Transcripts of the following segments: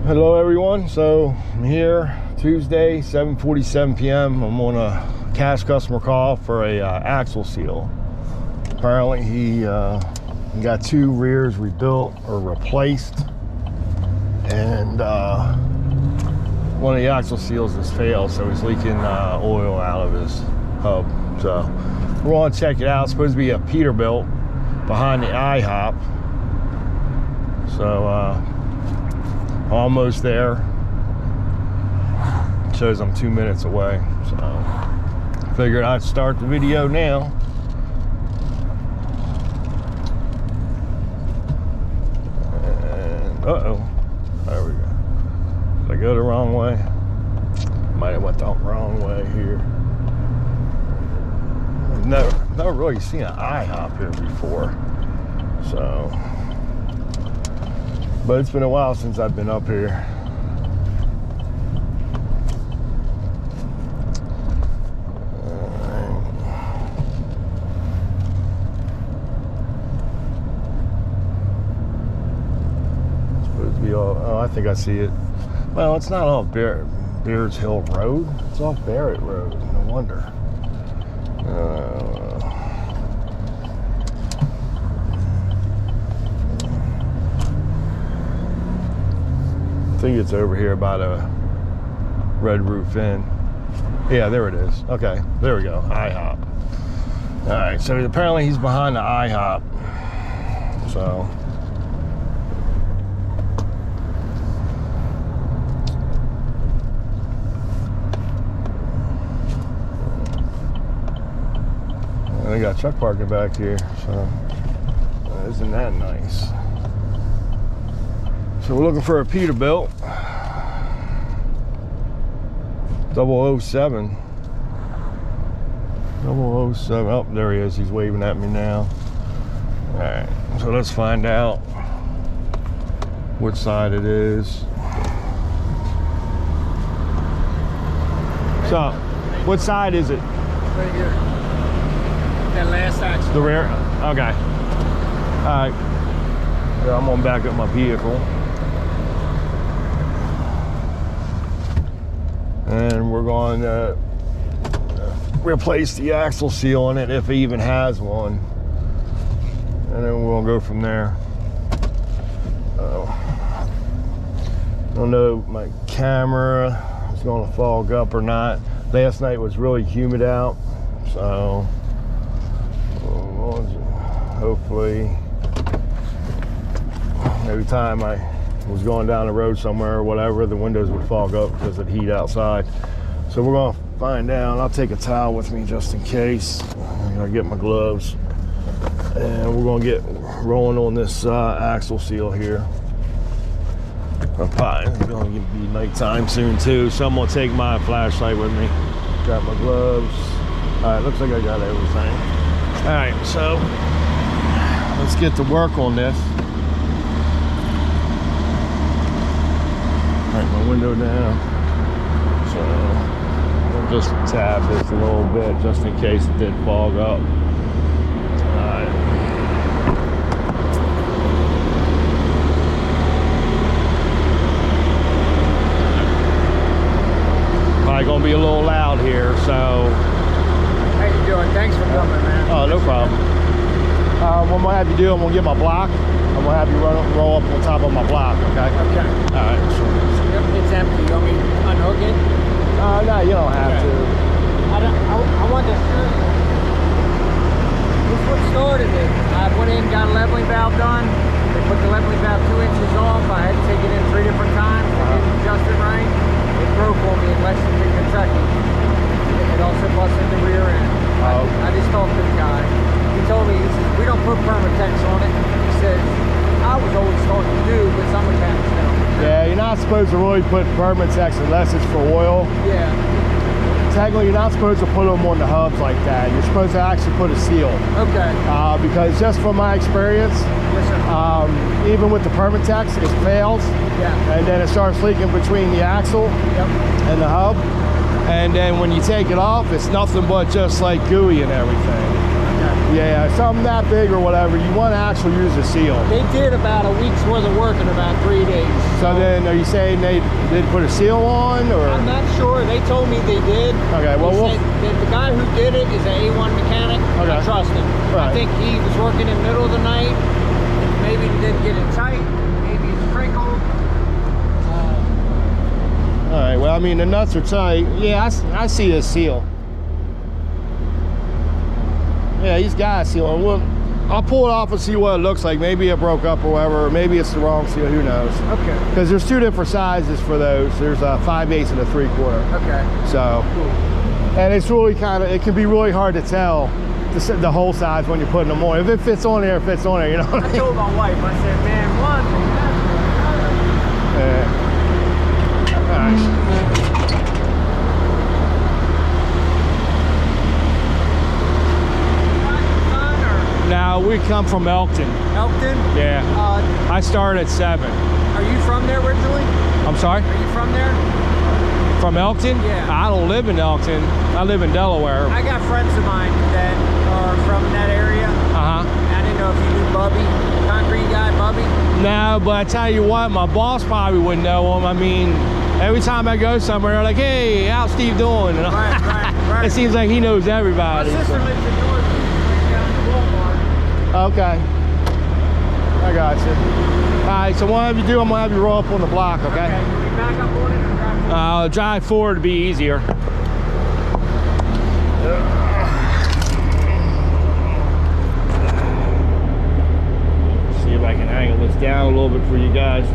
Hello everyone, so I'm here Tuesday 7:47 p.m. I'm on a cash customer call for a axle seal. Apparently he got two rears rebuilt or replaced, and one of the axle seals has failed, so he's leaking oil out of his hub. So we're going to check it out. It's supposed to be a Peterbilt behind the IHOP. So almost there. Shows I'm 2 minutes away, so figured I'd start the video now. And there we go. Did I go the wrong way? Might have went the wrong way here. I've never really seen an IHOP here before, so. But it's been a while since I've been up here. It's supposed to be all, oh, I think I see it. Well, it's not off Beards Hill Road. It's off Barrett Road. No wonder. I think it's over here by the Red Roof Inn. Yeah, there it is. Okay, there we go. IHOP. All right, so apparently he's behind the IHOP. So. And they got truck parking back here, so isn't that nice? So we're looking for a Peterbilt 007. 007. Oh, there he is. He's waving at me now. All right. So let's find out which side it is. So, what side is it? Right here. That last axle. The rear? Okay. All right. Yeah, I'm gonna back up my vehicle. And we're going to replace the axle seal on it if it even has one, and then we'll go from there. I don't know if my camera is going to fog up or not. Last night was really humid out, so hopefully every time I was going down the road somewhere or whatever, the windows would fog up because of the heat outside. So we're gonna find out. I'll take a towel with me just in case. I'm gonna get my gloves, and we're gonna get rolling on this axle seal here. It's gonna be nighttime soon too, so I'm gonna take my flashlight with me. Got my gloves. All right, looks like I got everything. All right, so let's get to work on this. Right, my window down. So I'll just tab this a little bit just in case it did fog up. Alright. Probably gonna be a little loud here, so. How you doing? Thanks for coming, man. Oh, no problem. What I'm gonna have you do, I'm gonna get my block. I'm gonna have you roll up on top of my block, okay? Okay. Alright, sure. Yep, it's empty. You want me to unhook it? No, you don't have to. I wanted to see. This is what started it. I went in and got a leveling valve done. They put the leveling valve 2 inches off. I had to take it in 3 different times. I didn't adjust it right. It broke on me in Lexington, Kentucky. It also busted the rear end. I just talked to the guy. He told me, he says, we don't put Permatex on it. He says, I was always taught to do, but some mechanics don't. Yeah, you're not supposed to really put Permatex unless it's for oil. Yeah. Technically, you're not supposed to put them on the hubs like that. You're supposed to actually put a seal. Okay. Because just from my experience, Yes, sir. even with the Permatex, it fails. Yeah. And then it starts leaking between the axle Yep. and the hub. And then when you take it off, it's nothing but just like gooey and everything. Okay. Yeah, something that big or whatever, you want to actually use a seal. They did about a week's worth of work in about 3 days. So then, are you saying they did put a seal on, or? I'm not sure. They told me they did. Okay, well, They said that the guy who did it is an A1 mechanic. Okay. I trust him. Right. I think he was working in the middle of the night. Maybe he didn't get it tight. Maybe it's crinkled. All right, well, I mean, the nuts are tight. Yeah, I see a seal. Yeah, he's got a seal. Well, I'll pull it off and see what it looks like. Maybe it broke up or whatever, or maybe it's the wrong seal, who knows. Okay. Because there's two different sizes for those. There's a 5/8 and a 3/4. Okay. So, and it's really it can be really hard to tell the whole size when you're putting them on. If it fits on there, it fits on there, you know what I I mean? told my wife, I said, man, one thing, Yeah. All right. Now we come from Elkton. Elkton? Yeah. I started at 7. Are you from there originally? I'm sorry? Are you from there? From Elkton? Yeah. I don't live in Elkton. I live in Delaware. I got friends of mine that are from that area. Uh-huh. I didn't know if you knew Bubby, concrete guy, Bubby. No, but I tell you what, my boss probably wouldn't know him. I mean, every time I go somewhere, they're like, hey, how's Steve doing? And Right. it seems like he knows My everybody. sister lives in North down in Walmart. Okay. I got you. All right, so whatever you do, I'm going to have you roll up on the block, okay? Okay, can we back up on it or drive forward? I'll drive forward to be easier. See if I can angle this down a little bit for you guys.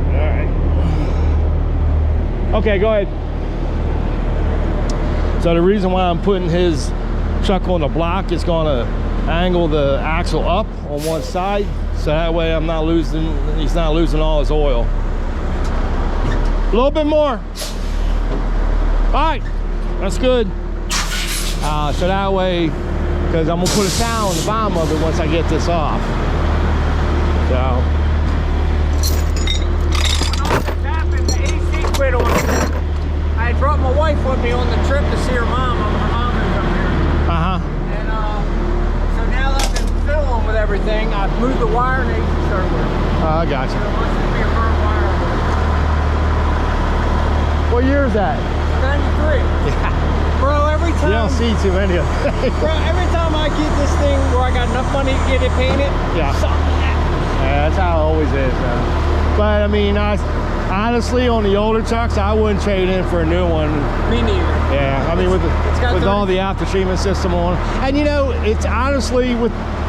All right. Okay, go ahead. So the reason why I'm putting his truck on the block is going to angle the axle up on one side, so that way he's not losing all his oil. A little bit more. All right, that's good. So that way, because I'm gonna put a towel on the bottom of it once I get this off. So. The AC quit on me. I brought my wife with me on the trip to see her mom. Her mom is up here. Uh-huh. And so now that I've been fiddling with everything, I've moved the wire and the AC started working. I got So you. it must just be a burnt wire. What year is that? 93. Yeah. Bro, every time. You don't see too many of them. Bro, every time I get this thing where I got enough money to get it painted, Yeah. something happens. Yeah, that's how it always is, though. But I mean, honestly, on the older trucks, I wouldn't trade in for a new one. Me neither. Yeah, I mean, with all the after treatment system on, and you know, it's honestly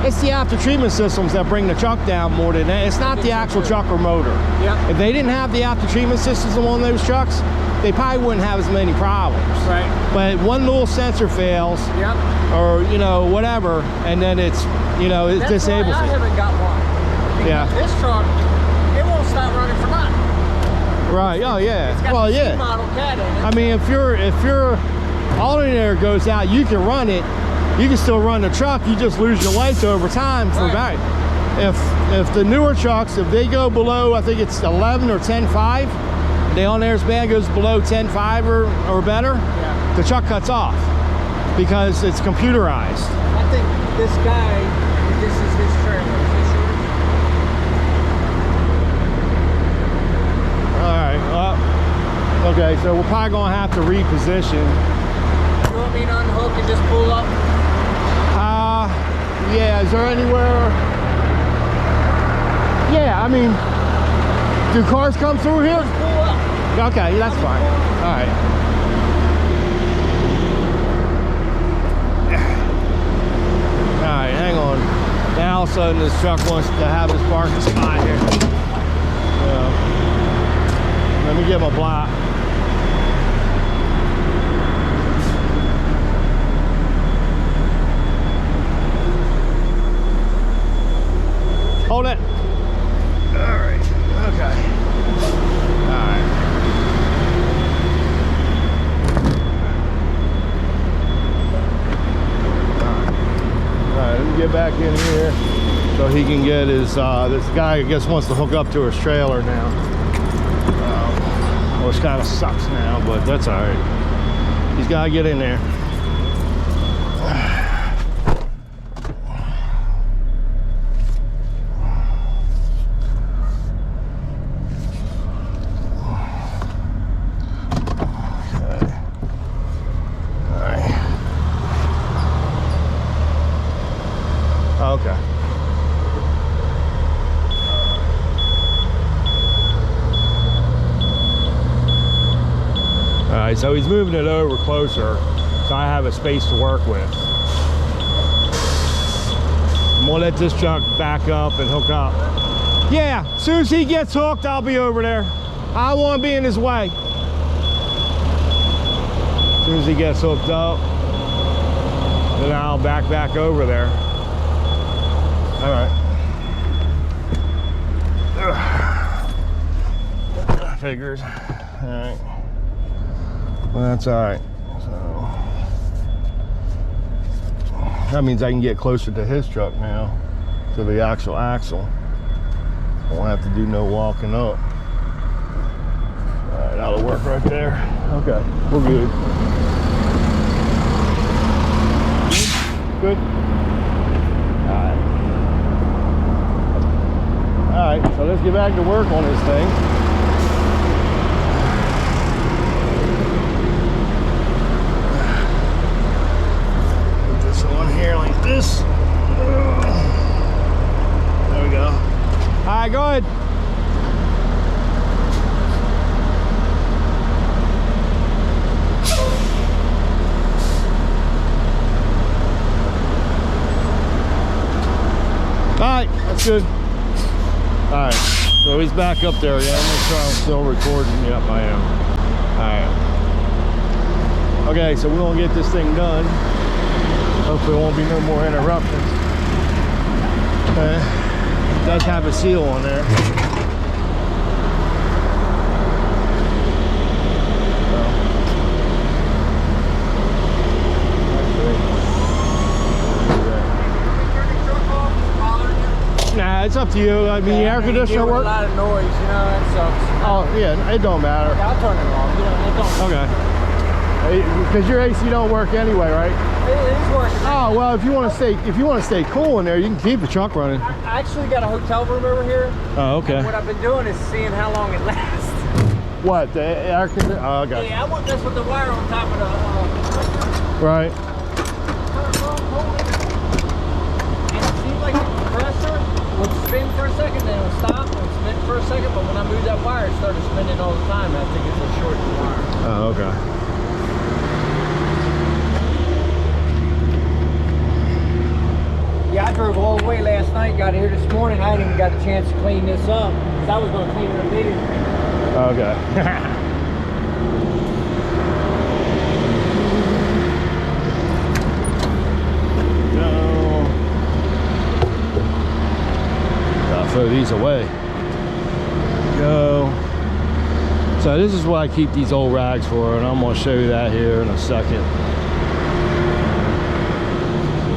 it's the after treatment systems that bring the truck down more than that. It's not the actual truck or motor. Yep. If they didn't have the after treatment systems on those trucks, they probably wouldn't have as many problems. Right. But one little sensor fails, Yep. or you know, whatever, and then it That's disables why I it. haven't got one. Because Yeah. this truck, it won't stop running for nothing. Right. Oh yeah. It's got Well, the yeah. C-model cat in it. I mean, if your alternator goes out, you can run it. You can still run the truck. You just lose your life over time for Right. If the newer trucks, if they go below, I think it's 11 or 10.5, the alternator's band goes below 10.5 or better, Yeah. the truck cuts off because it's computerized. I think this guy, this is his trailer. Is this yours? All right. Well, okay. So we're probably gonna have to reposition. You want me to unhook and just pull up? Yeah. Is there anywhere? Yeah. I mean, do cars come through here? Just pull up. Okay, that's fine. All right. All right, hang on. Now all of a sudden this truck wants to have his parking spot here. So, let me get my block. Hold it. All right. Okay. All right. All right, let me get back in here so he can get his, this guy I guess wants to hook up to his trailer now. Which kind of sucks now, but that's all right. He's got to get in there. right, so he's moving it over closer, so I have a space to work with. I'm gonna let this truck back up and hook up. Yeah, as soon as he gets hooked, I'll be over there. I don't want to be in his way. As soon as he gets hooked up, then I'll back over there. All right. Figures. All right. Well, that's all right. So that means I can get closer to his truck now, to the actual axle. Won't have to do no walking up. All right, that'll work right there. Okay, we're good. Good. All right, so let's get back to work on this thing. Put this on here like this. There we go. All right, go ahead. All right, that's good. All right, so he's back up there. Yeah, I'm gonna try. I'm still recording. Yep, I am. All right. Okay, so we're gonna get this thing done. Hopefully, there won't be no more interruptions. Okay. It does have a seal on there. Nah, it's up to you. I mean, the air conditioner works. A lot of noise, you know, that sucks. Oh, yeah, it don't matter. Yeah, I'll turn it off. You know, it don't. Okay. Because your AC don't work anyway, right? It is working. Oh well, if you want to stay cool in there, you can keep the truck running. I actually got a hotel room over here. Oh, okay. And what I've been doing is seeing how long it lasts. What, the air conditioner? Oh, okay. Yeah, I want this with the wire on top of the. Right. And it seems like the compressor would spin for a second, then it would stop and spin for a second. But when I moved that wire, it started spinning all the time. I think it's a short wire. Oh, okay. Yeah, I drove all the way last night, got here this morning. I hadn't even got a chance to clean this up because I was going to clean it immediately. Okay. No. Gotta throw these away. Go. So this is what I keep these old rags for, and I'm going to show you that here in a second.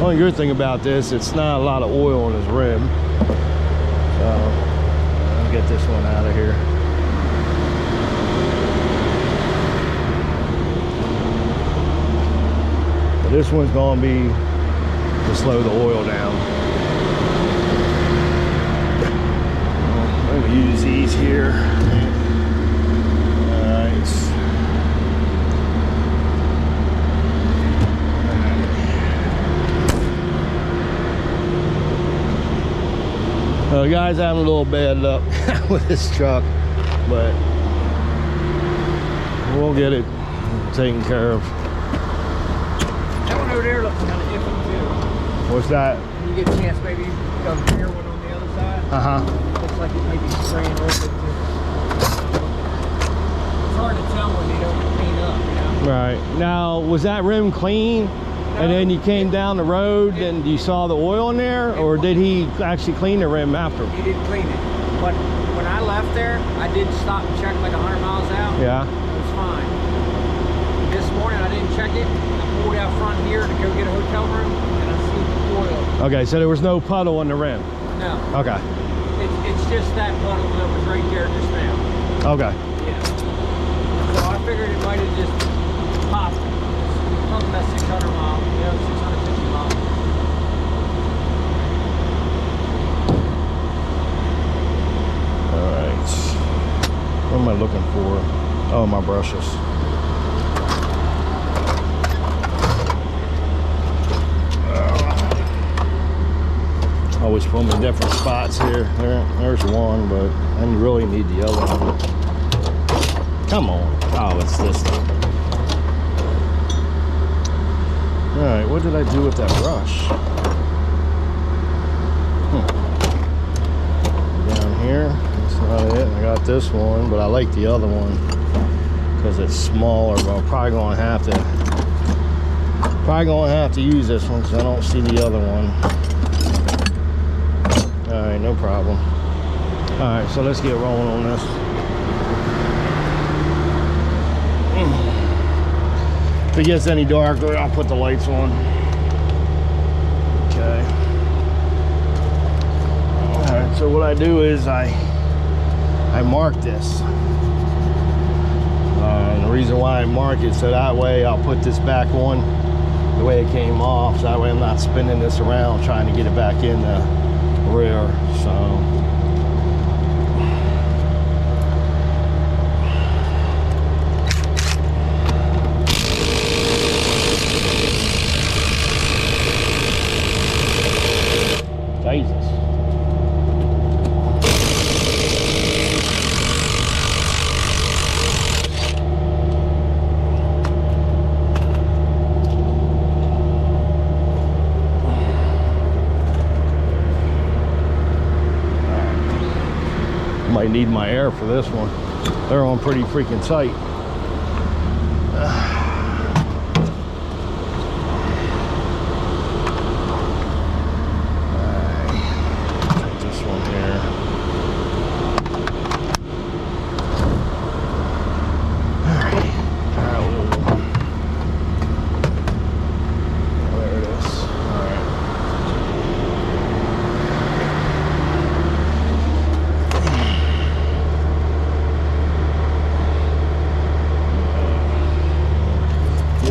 Only good thing about this, it's not a lot of oil on his rim. So I'll get this one out of here. But this one's gonna be to slow the oil down. I'm gonna use these here. The guy's having a little bad luck with this truck, but we'll get it taken care of. That one over there looks kind of iffy too. What's that? When you get a chance, maybe go clear one on the other side. Looks like it might be spraying a little bit too. It's hard to tell when they don't clean up, you know? Right. Now, was that rim clean? And then you came down the road and you saw the oil in there, or did he actually clean the rim after? He didn't clean it. But when I left there, I did stop and check like 100 miles out. Yeah. It was fine. This morning I didn't check it. I pulled out front here to go get a hotel room, and I see the oil. Okay, so there was no puddle on the rim? No. Okay. It's just that puddle that was right there just now. Okay. Yeah. So I figured it might have just popped. Something about 600 miles, you know, 650 miles. All right. What am I looking for? Oh, my brushes. Always put them in different spots here. There's one, but I really need the other one. Come on. Oh, it's this thing. Alright, what did I do with that brush? Down here, that's not it. I got this one, but I like the other one because it's smaller, but I'm probably gonna have to use this one because I don't see the other one. Alright, no problem. Alright, so let's get rolling on this. If it gets any darker, I'll put the lights on. Okay. Alright, so what I do is I mark this. And the reason why I mark it, so that way I'll put this back on the way it came off, so that way I'm not spinning this around trying to get it back in the rear. So Jesus. Might need my air for this one. They're on pretty freaking tight. Take this one here. There it is. All right.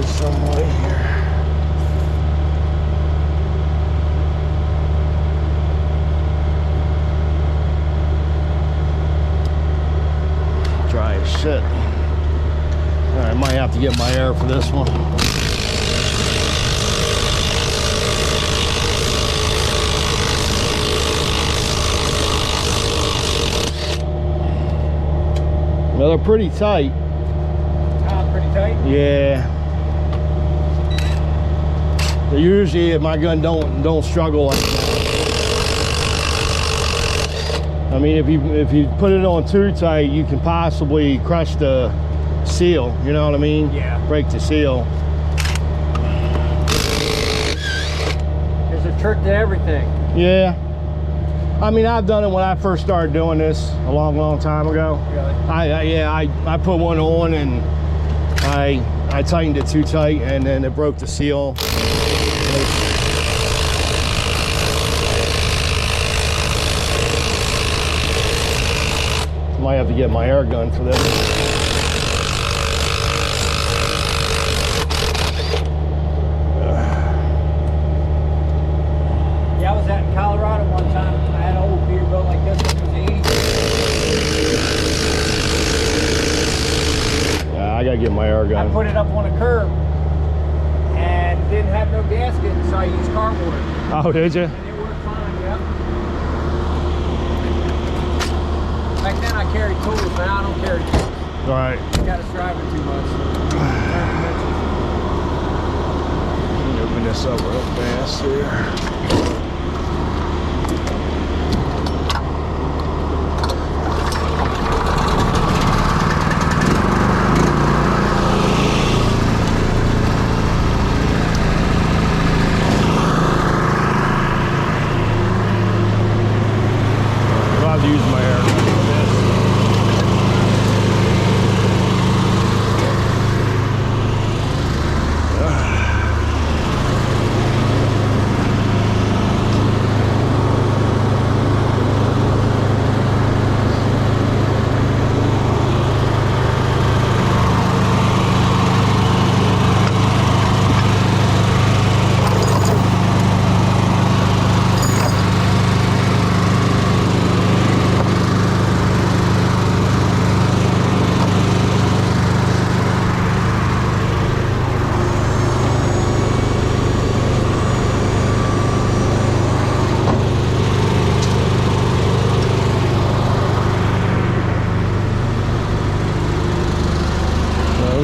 Some way here. Dry as shit. All right, I might have to get my air for this one. Well, they're pretty tight. Pretty tight? Yeah. Usually my gun don't struggle like that. I mean, if you put it on too tight, you can possibly crush the seal, you know what I mean? Yeah. Break the seal. There's a trick to everything. Yeah. I mean, I've done it when I first started doing this a long time ago. Really? I put one on and I tightened it too tight and then it broke the seal. Might have to get my air gun for this. Yeah, I was out in Colorado one time. I had an old Peterbilt like this. It was the 80s. Yeah, I gotta get my air gun. I put it up on a curb and didn't have no gasket, so I used cardboard. Oh, did you? And it worked fine, yep. Back then I carried tools, but now I don't carry tools. All right. Got us driving too much. Let me open this up real fast here. I'll have to use my air gun for this.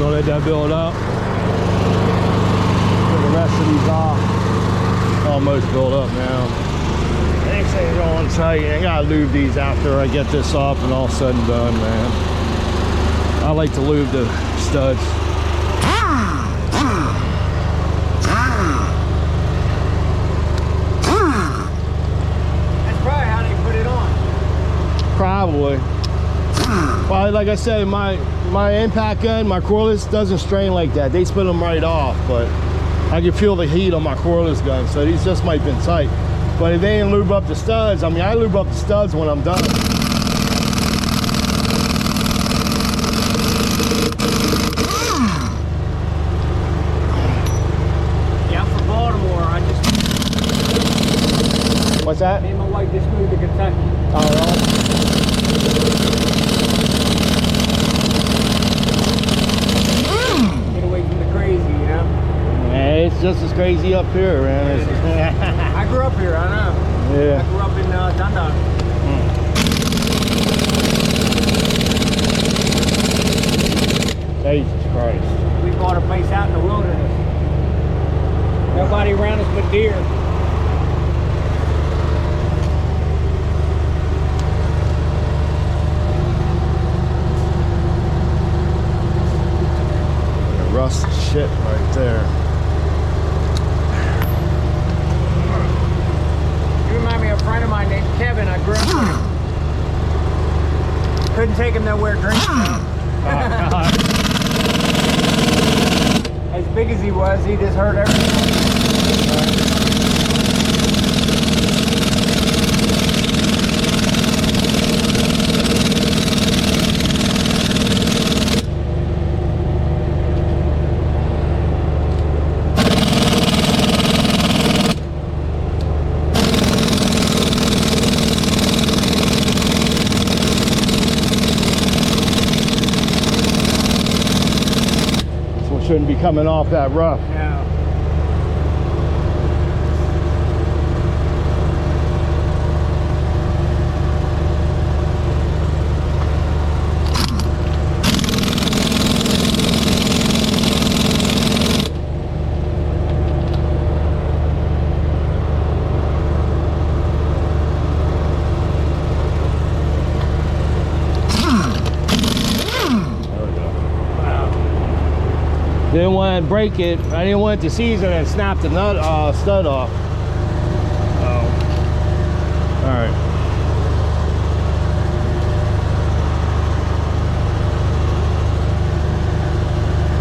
Let that build up. Put the rest of these off. Almost built up now. Next thing I want to tell you, I gotta lube these after I get this off and all said and done, man. I like to lube the studs. That's probably how they put it on. Probably. Well, like I said, my impact gun, my cordless doesn't strain like that. They spin them right off, but I can feel the heat on my cordless gun, so these just might have been tight. But if they didn't lube up the studs, I mean, I lube up the studs when I'm done. Yeah, I'm from Baltimore. I just... What's that? Me and my wife just moved to Kentucky. Oh, really? Get away from the crazy, you know? Yeah, it's just as crazy up here, man. I grew up here, I know. Yeah. I grew up in Dundalk. Jesus Christ. We bought a place out in the wilderness. Nobody around us but deer. Rust shit right there. You remind me of a friend of mine named Kevin. I grew up with him. Couldn't take him nowhere drinking. As big as he was, he just heard everything. Shouldn't be coming off that rough. Yeah. Didn't want to break it. I didn't want it to season and snap the nut stud off. Oh. All right.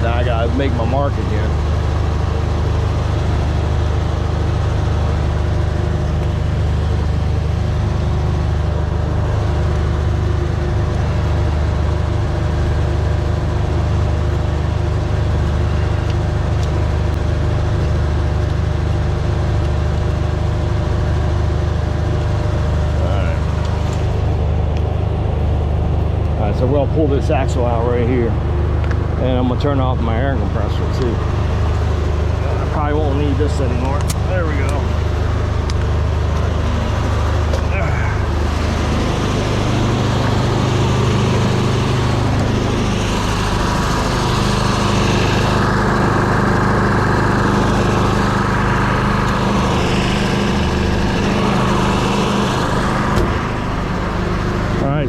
Now I gotta make my mark again. So we'll pull this axle out right here, and I'm gonna turn off my air compressor too. I probably won't need this anymore. There we go.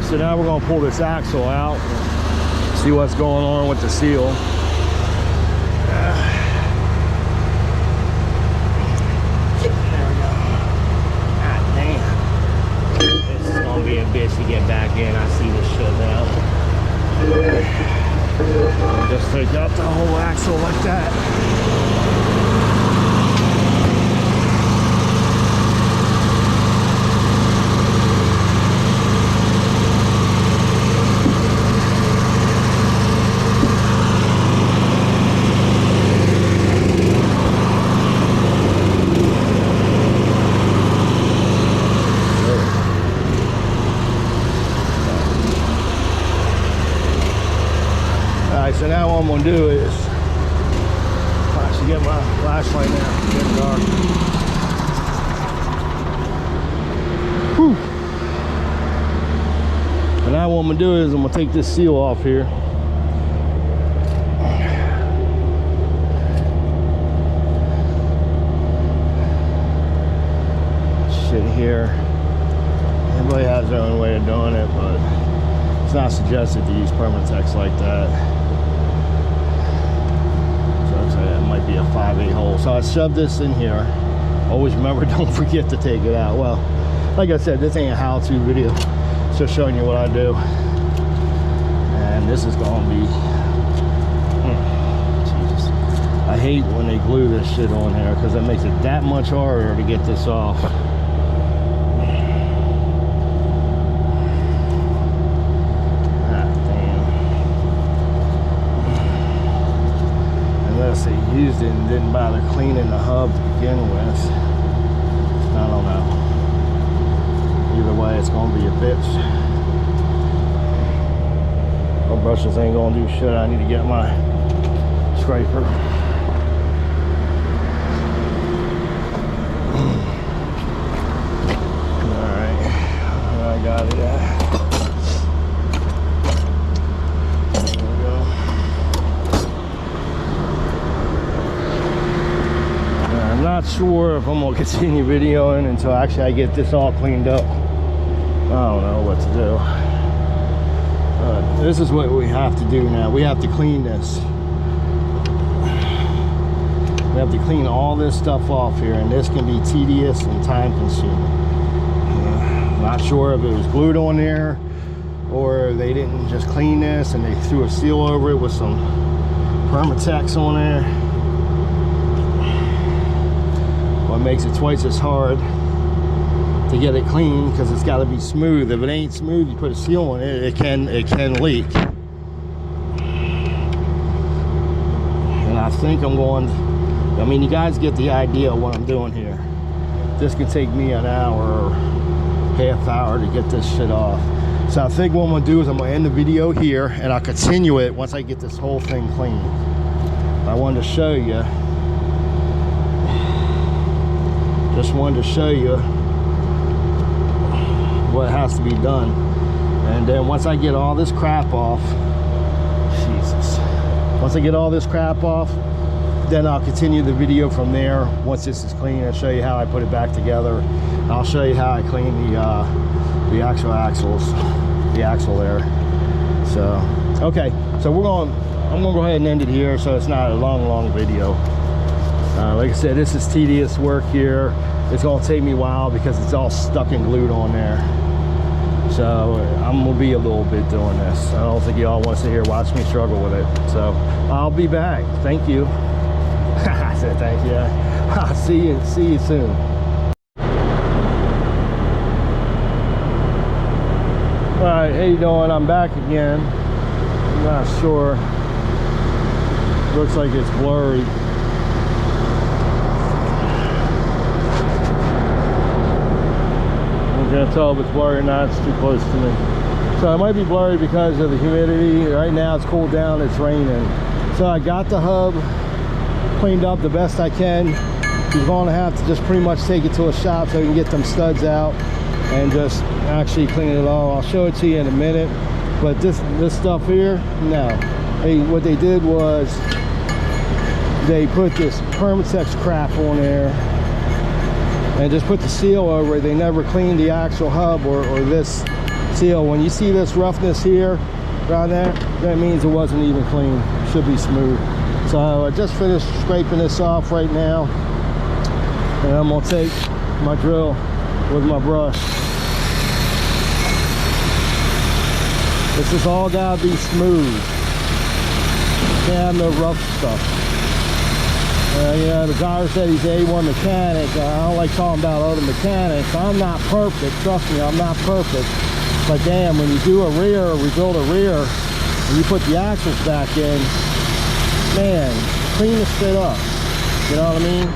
So now we're going to pull this axle out, see what's going on with the seal. There we go. God damn. This is going to be a bitch to get back in. I see this shit now. Just take out the whole axle like that. So now what I'm going to do is, I should get my flashlight now, it's getting dark. Whew. And now what I'm going to do is I'm going to take this seal off here. here. Everybody has their own way of doing it, but it's not suggested to use Permatex like that. So I'd say it might be a 5/8 hole. So I shoved this in here. Always remember, don't forget to take it out. Well, like I said, this ain't a how-to video. It's just showing you what I do. And this is gonna be, Jesus. I hate when they glue this shit on here because it makes it that much harder to get this off. They used it and didn't bother cleaning the hub to begin with. I don't know. Either way, it's gonna be a bitch. My brushes ain't gonna do shit. I need to get my scraper. Alright, I got it at. Not sure if I'm gonna continue videoing until actually I get this all cleaned up. I don't know what to do. This is what we have to do now. We have to clean this. We have to clean all this stuff off here, and this can be tedious and time consuming. Not sure if it was glued on there or they didn't just clean this and they threw a seal over it with some Permatex on there. What makes it twice as hard to get it clean because it's got to be smooth. If it ain't smooth, you put a seal on it, it can leak. And I think I'm going, I mean, you guys get the idea of what I'm doing here. This could take me an hour or half hour to get this shit off. So I think what I'm gonna do is I'm gonna end the video here and I'll continue it once I get this whole thing clean. I wanted to show you. Just wanted to show you what has to be done. And then once I get all this crap off, Jesus. Once I get all this crap off, then I'll continue the video from there. Once this is clean, I'll show you how I put it back together. I'll show you how I clean the actual axles, the axle there. So, okay. So I'm gonna go ahead and end it here so it's not a long video. Like I said, this is tedious work here. It's gonna take me a while because it's all stuck and glued on there. So I'm gonna be a little bit doing this. I don't think y'all want to sit here watch me struggle with it. So I'll be back. Thank you. I said thank you. I'll see you soon. All right, how you doing? I'm back again. I'm not sure. Looks like it's blurry. Can't tell if it's blurry or not. It's too close to me. So it might be blurry because of the humidity. Right now it's cooled down, it's raining. So I got the hub cleaned up the best I can. He's going to have to just pretty much take it to a shop so we can get them studs out and just actually clean it all. I'll show it to you in a minute. But this stuff here, no. What they did was they put this Permatex crap on there and just put the seal over it. They never cleaned the actual hub or this seal. When you see this roughness here around there, that means it wasn't even clean. It should be smooth. So I just finished scraping this off right now, and I'm gonna take my drill with my brush. This has all gotta be smooth. Can't have no rough stuff. Yeah, the guy said he's an A1 mechanic. I don't like talking about other mechanics. I'm not perfect, trust me, I'm not perfect. But damn, when you do a rear, or rebuild a rear, and you put the axles back in, man, clean this shit up. You know what I mean?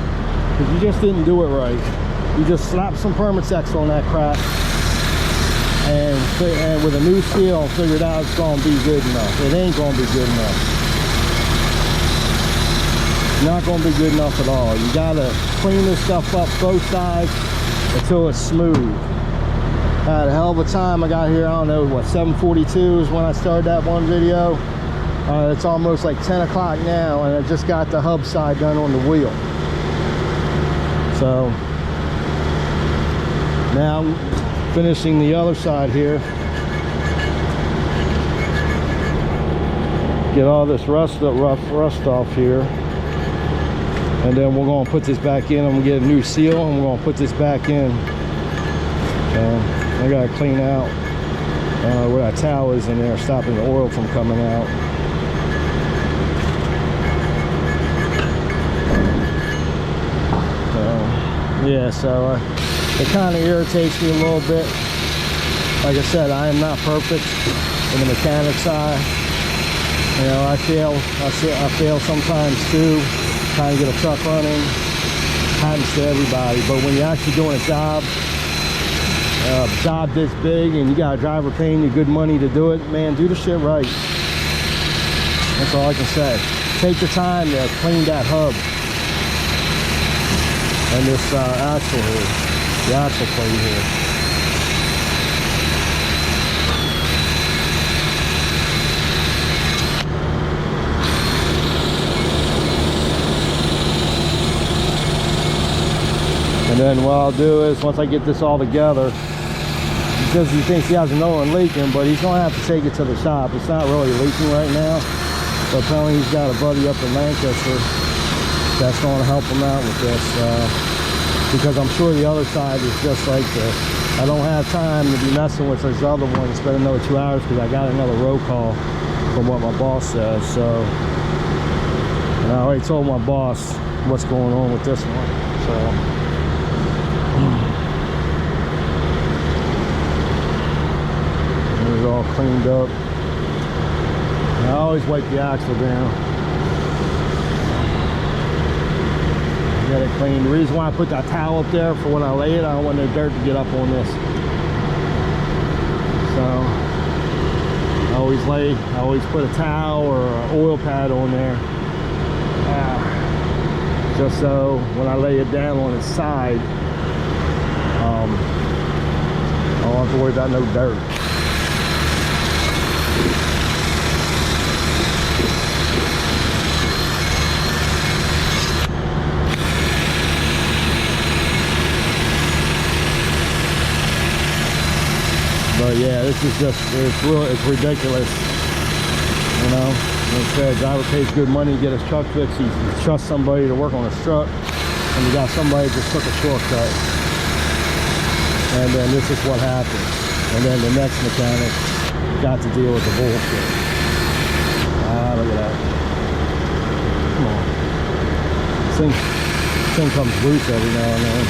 Because you just didn't do it right. You just slapped some Permatex on that crap, and with a new seal, figured out it's gonna be good enough. It ain't gonna be good enough. Not going to be good enough at all. You got to clean this stuff up both sides until it's smooth. I had a hell of a time. I got here, I don't know, what, 7:42 is when I started that one video. It's almost like 10 o'clock now, and I just got the hub side done on the wheel. So Now I'm finishing the other side here. Get all this rust off here. And then we're going to put this back in. I'm going to get a new seal and we're going to put this back in. I got to clean out where that towel is in there, stopping the oil from coming out. Yeah, so it kind of irritates me a little bit. Like I said, I am not perfect in the mechanic's eye. You know, I fail sometimes too, trying to get a truck running. Happens to everybody, but when you're actually doing a job this big, and you got a driver paying you good money to do it, man, do the shit right. That's all I can say. Take the time to clean that hub and this axle here, the axle plate here. And then what I'll do is, once I get this all together, because he thinks he has no one leaking, but he's going to have to take it to the shop. It's not really leaking right now, but apparently he's got a buddy up in Lancaster that's going to help him out with this, because I'm sure the other side is just like this. I don't have time to be messing with this other one and spend another 2 hours because I got another roll call from what my boss says. So, and I already told my boss what's going on with this one. So. It's all cleaned up. I always wipe the axle down. Get it clean. The reason why I put that towel up there for when I lay it, I don't want no dirt to get up on this. So I always put a towel or an oil pad on there, just so when I lay it down on its side, I don't have to worry about no dirt. But yeah, this is just, it's ridiculous, you know. Like I said, driver pays good money to get his truck fixed. He trusts somebody to work on his truck, and you got somebody that just took a shortcut. And then this is what happens. And then the next mechanic got to deal with the bullshit. Look at that. Come on. This thing comes loose every now and then.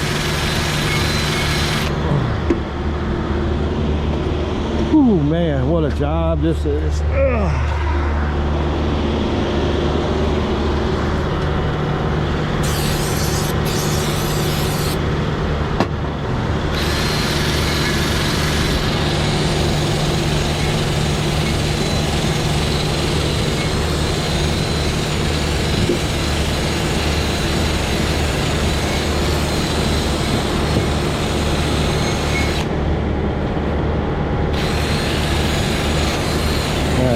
Ooh, man, what a job this is. Ugh.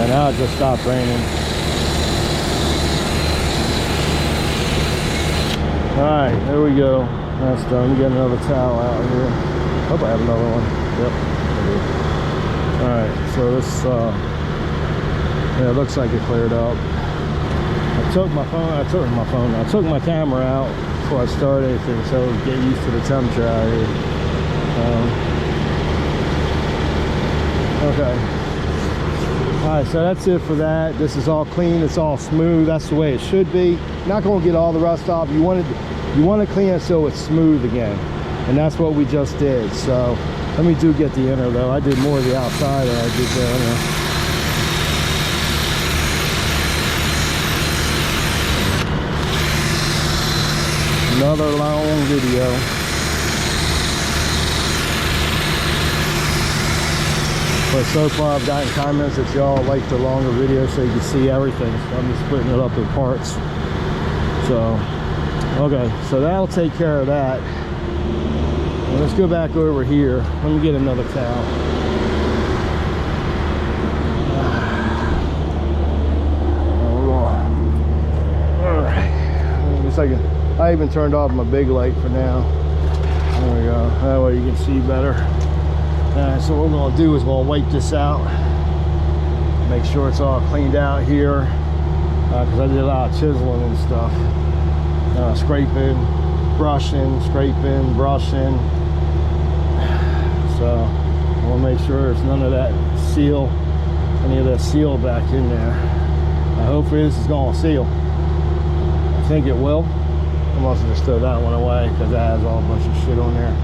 Now it just stopped raining. Alright, there we go. That's done. Get another towel out here. Hope I have another one. Yep, I do. Alright, so this yeah, it looks like it cleared up. I took my camera out before I started anything, so get used to the temperature out here. Okay. Alright, so that's it for that. This is all clean, it's all smooth. That's the way it should be. Not going to get all the rust off. You want to clean it so it's smooth again. And that's what we just did. So let me get the inner though. I did more of the outside than I did the inner. Another long video. But so far I've gotten comments that y'all like the longer video so you can see everything. So I'm just splitting it up in parts. So, okay, so that'll take care of that. And let's go back over here. Let me get another towel. Alright. I even turned off my big light for now. There we go. That way you can see better. So what we're going to do is we'll wipe this out. Make sure it's all cleaned out here. Because I did a lot of chiseling and stuff. Scraping, brushing, scraping, brushing. So I want to make sure there's none of that seal, any of that seal back in there. Hopefully this is going to seal. I think it will. I must have just throw that one away because that has all a bunch of shit on there.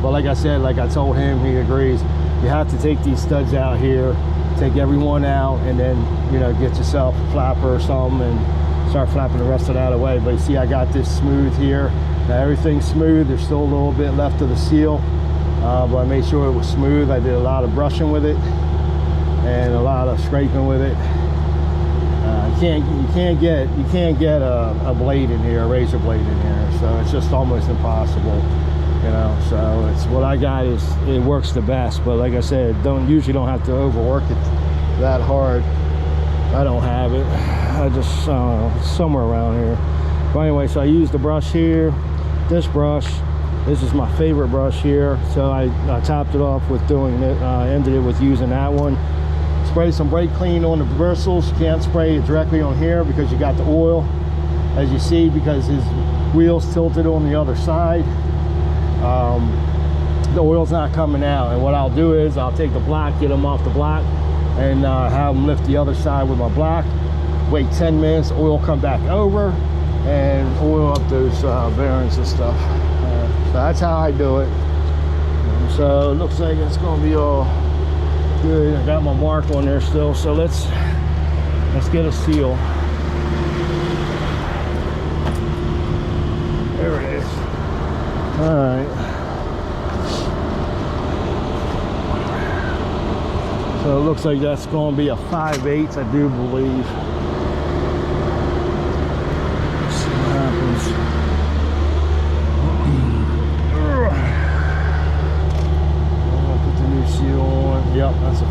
But like I said, like I told him, he agrees. You have to take these studs out here, take every one out, and then, you know, get yourself a flapper or something and start flapping the rest of that away. But you see, I got this smooth here. Now everything's smooth. There's still a little bit left of the seal, but I made sure it was smooth. I did a lot of brushing with it and a lot of scraping with it. You can't get a blade in here, a razor blade in here, so it's just almost impossible, you know. So it's what I got is it works the best. But like I said, usually don't have to overwork it that hard. I don't have it. I just it's somewhere around here. But anyway, so I used the brush here, this brush. This is my favorite brush here. So I topped it off with doing it. Ended it with using that one. Spray some brake clean on the bristles. You can't spray it directly on here because you got the oil, as you see, because his wheel's tilted on the other side. The oil's not coming out, and what I'll do is I'll take the block, get them off the block, and have them lift the other side with my block. Wait 10 minutes, oil come back over, and oil up those bearings and stuff. So that's how I do it. So it looks like it's going to be all good. I got my mark on there still, so let's get a seal. There it is. All right. So it looks like that's going to be a 5/8, I do believe. Let's see what happens. Put the new seal on. Yep, that's a 5/8.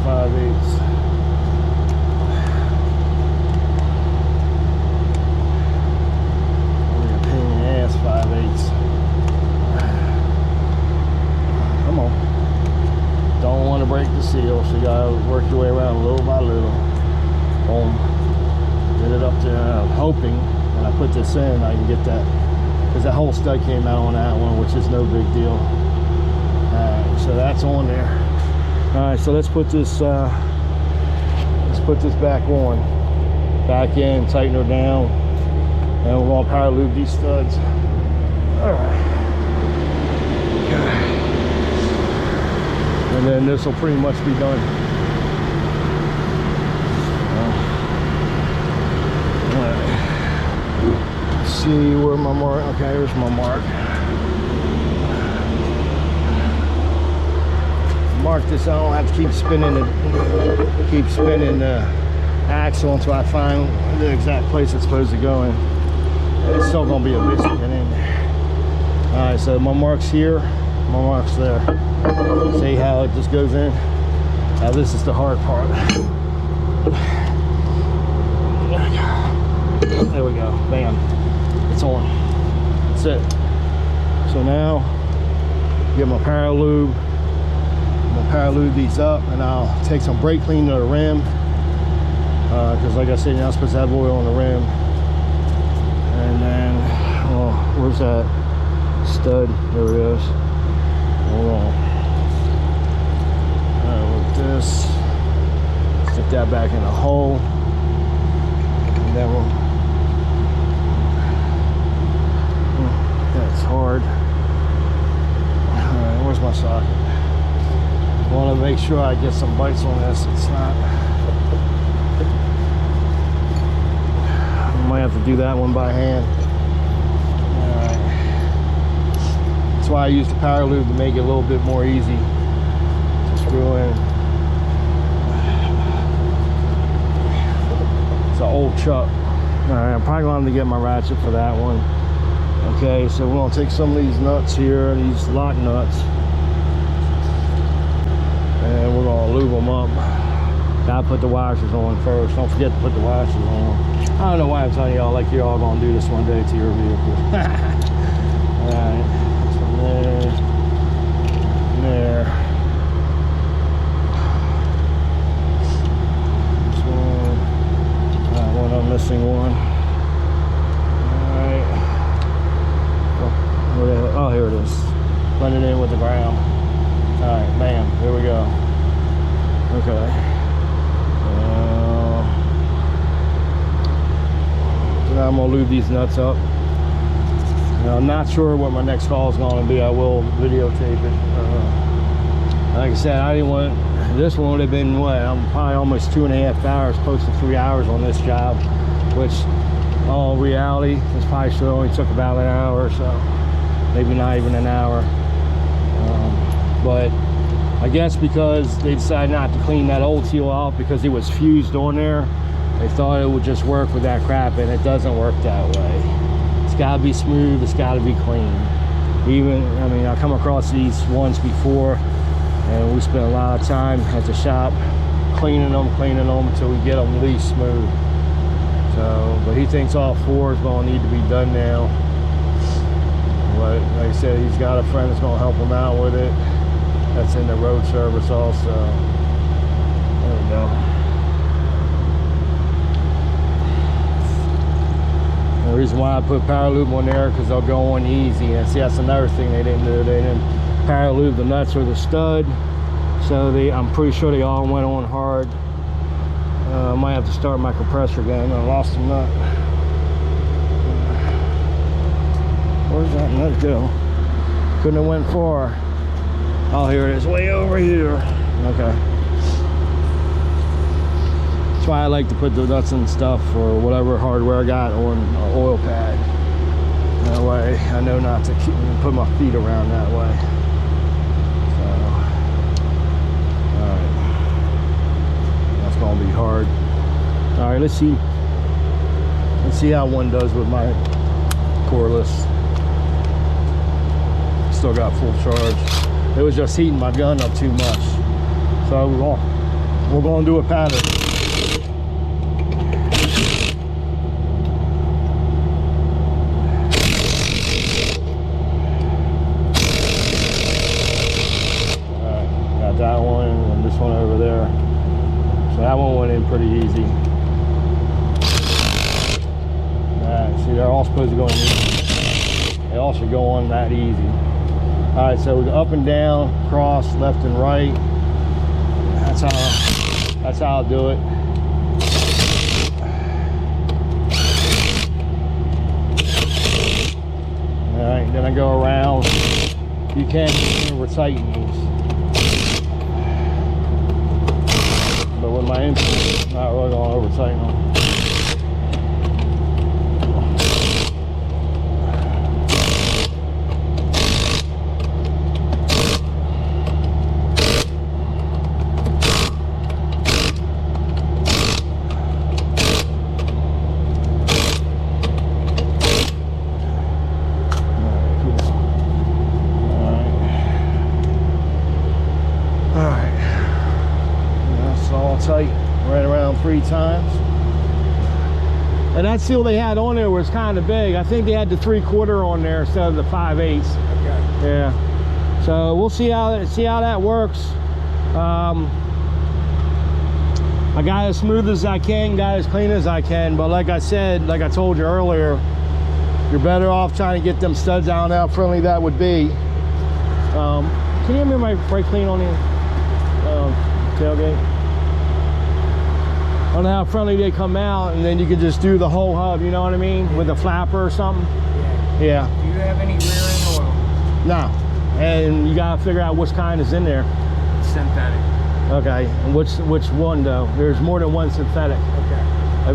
Only a pain in the ass 5/8. Come on. Don't want to break the seal, so you gotta work your way around little by little. Boom. Get it up there. I'm hoping when I put this in, I can get that, because that whole stud came out on that one, which is no big deal. Alright, so that's on there. Alright, so let's put this back on. Back in, tighten her down, and we're gonna power lube these studs. Alright. And then this will pretty much be done. Alright. Let's see where my mark. Okay, here's my mark. Mark this. I don't have to keep spinning the axle until I find the exact place it's supposed to go in. It's still gonna be a bitch to get in there. All right, so my mark's here. My mark's there. See how it just goes in? Now this is the hard part. There we go. Bam. It's on. That's it. So now, get my power lube. I'm gonna power lube these up, and I'll take some brake clean to the rim. Because like I said, you're not supposed to have oil on the rim. And then, oh, where's that stud? There it is. Hold on. With this, stick that back in the hole, and then we'll. That's hard. All right, where's my socket? I want to make sure I get some bites on this. It's not. I might have to do that one by hand. That's why I use the power lube, to make it a little bit more easy to screw in. It's an old chuck. Alright, I'm probably going to get my ratchet for that one. Okay, so we're going to take some of these nuts here, these lock nuts, and we're going to lube them up. Gotta put the washers on first. Don't forget to put the washers on. I don't know why I'm telling y'all like you're all going to do this one day to your vehicle. Alright. There. This one. That one, I'm missing one. Alright. Oh, here it is. Blend it in with the ground. Alright, bam. Here we go. Okay. So now I'm going to lube these nuts up. Now, I'm not sure what my next call is going to be. I will videotape it. Like I said, I didn't want, this one would have been what? I'm probably almost 2.5 hours, close to 3 hours on this job, which, all reality, this probably should only took about an hour or so, maybe not even an hour. But I guess because they decided not to clean that old seal off because it was fused on there, they thought it would just work with that crap, and it doesn't work that way. It's got to be smooth, it's got to be clean. Even, I mean, I come across these ones before, and we spent a lot of time at the shop cleaning them until we get them at least smooth. So, but he thinks all 4 is going to need to be done now. But like I said, he's got a friend that's going to help him out with it. That's in the road service also. There we go. The reason why I put power lube on there because they'll go on easy. And see, that's another thing they didn't do. They didn't power lube the nuts or the stud. So I'm pretty sure they all went on hard. I might have to start my compressor again. I lost a nut. Where's that nut go? Couldn't have went far. Oh, here it is, way over here. Okay. That's why I like to put the nuts and stuff or whatever hardware I got on an oil pad. That way I know not to put my feet around that way. So, all right. That's gonna be hard. All right, let's see how one does with my cordless. Still got full charge. It was just heating my gun up too much. So we're going to do a pattern. Alright, got that one and this one over there. So that one went in pretty easy. Alright, see, they're all supposed to go in easy. They all should go on that easy. All right, so up and down, cross, left and right. That's how I'll do it. All right, then I go around. You can't over tighten these, but with my instrument, not really going to over tighten them. Tight right around 3 times. And that seal they had on there was kind of big. I think they had the 3/4 on there instead of the 5/8. Okay. Yeah. So we'll see how that works. I got as smooth as I can, got as clean as I can. But like I said, like I told you earlier, you're better off trying to get them studs out how friendly that would be. Can you give me my brake clean on the tailgate? I don't know how friendly they come out, and then you can just do the whole hub, you know what I mean, with a flapper or something. Yeah. Do you have any rear end oil? No. And you gotta figure out which kind is in there. Synthetic. Okay. And which one though? There's more than one synthetic. Okay.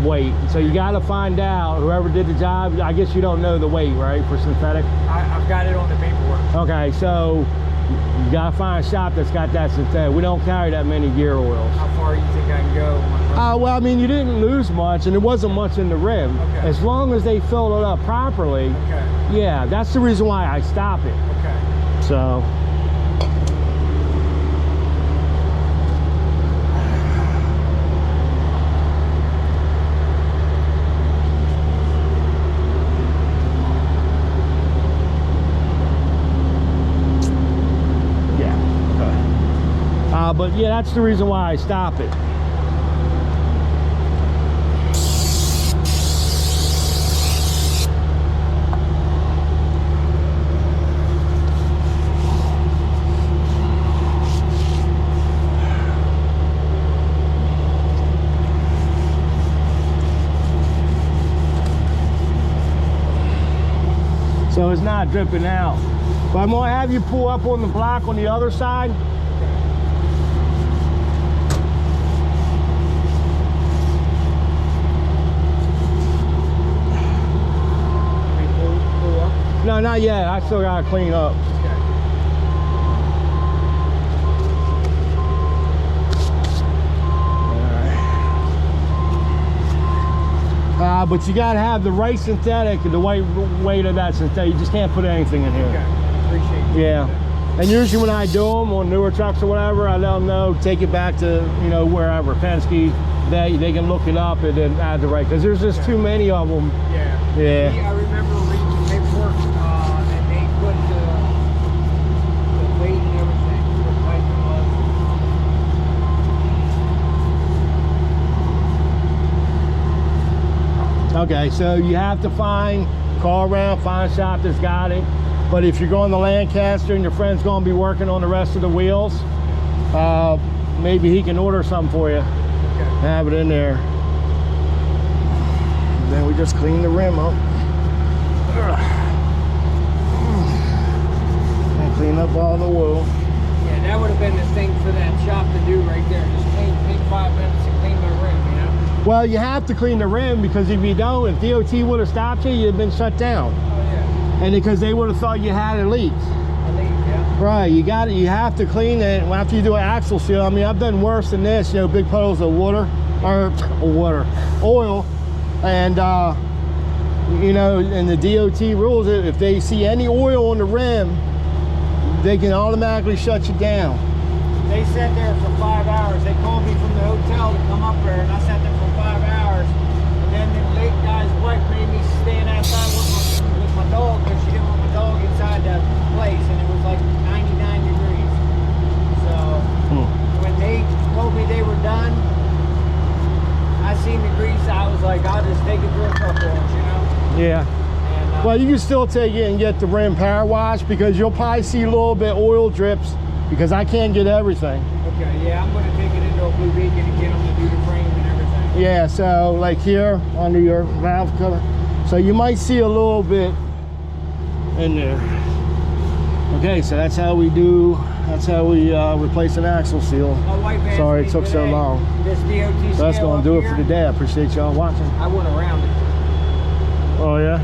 Weight. So you gotta find out, whoever did the job, I guess you don't know the weight, right, for synthetic? I've got it on the paperwork. Okay, so you gotta find a shop that's got that synthetic. We don't carry that many gear oils. How far do you think I can go? Well, I mean, you didn't lose much, and there wasn't much in the rim. Okay. As long as they filled it up properly, okay. Yeah, that's the reason why I stop it. Okay. So. yeah, that's the reason why I stop it. So it's not dripping out. But I'm gonna have you pull up on the block on the other side. Pull up. No, not yet. I still gotta clean up. But you gotta have the right synthetic and the right weight of that synthetic. You just can't put anything in here. Okay, appreciate it. Yeah. And usually when I do them on newer trucks or whatever, I let them know, take it back to, you know, wherever, Penske, they can look it up and then add the right, because there's just too many of them. Yeah. Yeah. I remember reading the paperwork and they put the weight and everything, what type it was. Okay, so you have to call around, find a shop that's got it. But if you're going to Lancaster and your friend's going to be working on the rest of the wheels, maybe he can order something for you. Okay. Have it in there. And then we just clean the rim up. And clean up all the wool. Yeah, that would have been the thing for that shop to do right there. Just take 5 minutes and clean my rim, you know? Well, you have to clean the rim, because if you don't, if DOT would have stopped you, you'd have been shut down. Oh, yeah. And because they would have thought you had a leak. Yeah. Right, you have to clean it after you do an axle seal. I mean, I've done worse than this, you know, big puddles of oil, and you know, and the DOT rules it, if they see any oil on the rim, they can automatically shut you down. They sat there for 5 hours. They called me from the hotel to come up there, and I sat there for 5 hours. And then the late guy's wife made me stand outside with my dog, because she didn't want my dog inside the place, and it was like 99 degrees. So when they told me they were done, I seen the grease. I was like, I'll just take it through a couple wash, you know? Yeah. And, well, you can still take it and get the rim power wash, because you'll probably see a little bit oil drips, because I can't get everything. Okay, yeah, I'm going to take it into a Blue Beacon and get them to do the frame and everything. Yeah, so like here under your valve cover, so you might see a little bit in there. Okay, so that's how we replace an axle seal. My wife asked Sorry me it took so today, long. This DOT So that's scale going up to do it here, for today. I appreciate y'all watching. I went around it. Oh yeah?